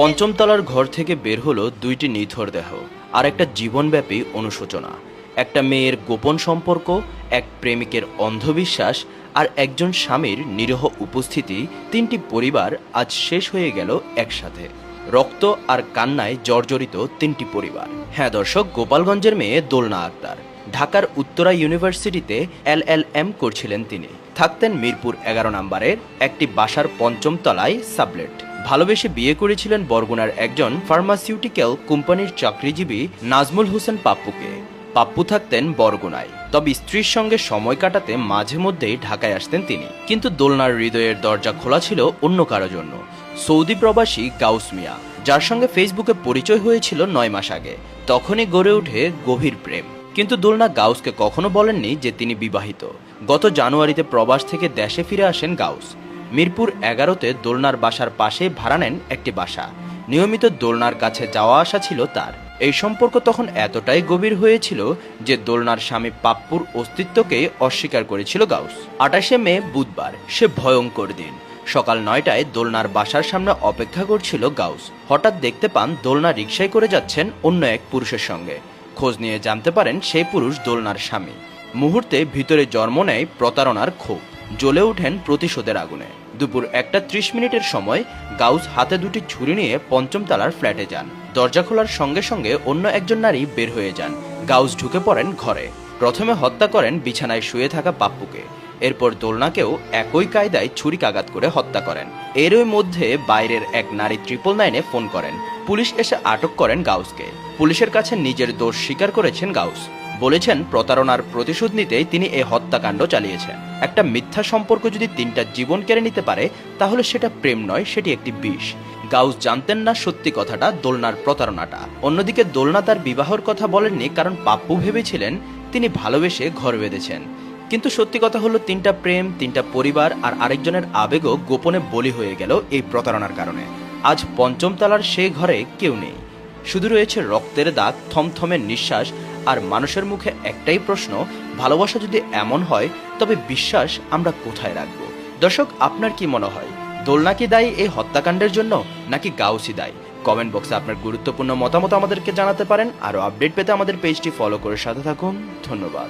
পঞ্চম তলার ঘর থেকে বের হলো দুইটি নিথর দেহ আর একটা জীবনব্যাপী অনুশোচনা। একটা মেয়ের গোপন সম্পর্ক, এক প্রেমিকের অন্ধবিশ্বাস আর একজন স্বামীর নিরীহ উপস্থিতি, তিনটি পরিবার আজ শেষ হয়ে গেল একসাথে। রক্ত আর কান্নায় জর্জরিত তিনটি পরিবার। হ্যাঁ দর্শক, গোপালগঞ্জের মেয়ে দোলনা আক্তার। ঢাকার উত্তরা ইউনিভার্সিটিতে LLM করছিলেন তিনি। থাকতেন মিরপুর 11 নম্বরের একটি বাসার পঞ্চম তলায় সাবলেট। ভালোবেসে বিয়ে করেছিলেন বরগুনার একজন ফার্মাসিউটিক্যাল কোম্পানির চাকরিজীবী নাজমুল হোসেন পাপ্পুকে। পাপ্পু থাকতেন বরগুনায়, তবে স্ত্রীর সঙ্গে সময় কাটাতে মাঝে মধ্যেই ঢাকায় আসতেন তিনি। কিন্তু দোলনার হৃদয়ের দরজা খোলা ছিল অন্য কারো জন্য, সৌদি প্রবাসী গাউস মিয়া, যার সঙ্গে ফেসবুকে পরিচয় হয়েছিল 9 মাস আগে। তখনই গড়ে ওঠে গভীর প্রেম। কিন্তু দোলনা গাউসকে কখনো বলেননি যে তিনি বিবাহিত। গত জানুয়ারিতে প্রবাস থেকে দেশে ফিরে আসেন গাউস। মিরপুর 11তে দোলনার বাসার পাশে ভাড়া নেন একটি বাসা। নিয়মিত দোলনার কাছে যাওয়া আসা ছিল তার। এই সম্পর্ক তখন এতটাই গভীর হয়েছিল যে দোলনার স্বামী পাপ্পুর অস্তিত্বকে অস্বীকার করেছিল গাউস। 28শে মে বুধবার, সে ভয়ঙ্কর দিন। সকাল 9টায় দোলনার বাসার সামনে অপেক্ষা করছিল গাউস। হঠাৎ দেখতে পান দোলনা রিকশায় করে যাচ্ছেন অন্য এক পুরুষের সঙ্গে। খোঁজ নিয়ে জানতে পারেন সেই পুরুষ দোলনার স্বামী। মুহূর্তে ভিতরে জন্ম নেয় প্রতারণার ক্ষোভ। জ্বলে ওঠেন প্রতিশোধের আগুনে। দুপুর 1:30 সময় গাউস হাতে দুটি ছুরি নিয়ে পঞ্চম তলার ফ্ল্যাটে যান। দরজা খোলার সঙ্গে সঙ্গে অন্য একজন নারী বের হয়ে যান। গাউস ঢুকে পড়েন ঘরে। প্রথমে হত্যা করেন বিছানায় শুয়ে থাকা পাপ্পুকে। এরপর দোলনাকেও একই কায়দায় ছুরিকাঘাত করে হত্যা করেন। এরই মধ্যে বাইরের এক নারী 999-এ ফোন করেন। পুলিশ এসে আটক করেন গাউসকে। পুলিশের কাছে নিজের দোষ স্বীকার করেছেন গাউস। বলেছেন প্রতারণার প্রতিশোধ নিতেই তিনি এই হত্যাকাণ্ড চালিয়েছেন। একটা মিথ্যা সম্পর্ক যদি 3টা জীবন কেড়ে নিতে পারে, তাহলে সেটা প্রেম নয়, সেটি একটি বিষ। গাউস জানতেন না সত্যি কথাটা, দোলনার প্রতারণাটা। অন্যদিকে দোলনা তার বিবাহর কথা বলেননি, কারণ পাপ্পু ভেবেছিলেন তিনি ভালোবেসে ঘর বেঁধেছেন। কিন্তু সত্যি কথা হলো 3টা প্রেম, 3টা পরিবার আর আরেকজনের আবেগও গোপনে বলি হয়ে গেল এই প্রতারণার কারণে। আজ পঞ্চম তলার সেই ঘরে কেউ নেই, শুধু রয়েছে রক্তের দাগ, থমথমে নিঃশ্বাস আর মানুষের মুখে একটাই প্রশ্ন, ভালোবাসা যদি এমন হয় তবে বিশ্বাস আমরা কোথায় রাখবো? দর্শক, আপনার কি মনে হয়, দোলনা কি দায়ী এই হত্যাকাণ্ডের জন্য, নাকি গাউসই দায়ী? কমেন্ট বক্সে আপনার গুরুত্বপূর্ণ মতামত আমাদেরকে জানাতে পারেন। আরও আপডেট পেতে আমাদের পেজটি ফলো করে সাথে থাকুন। ধন্যবাদ।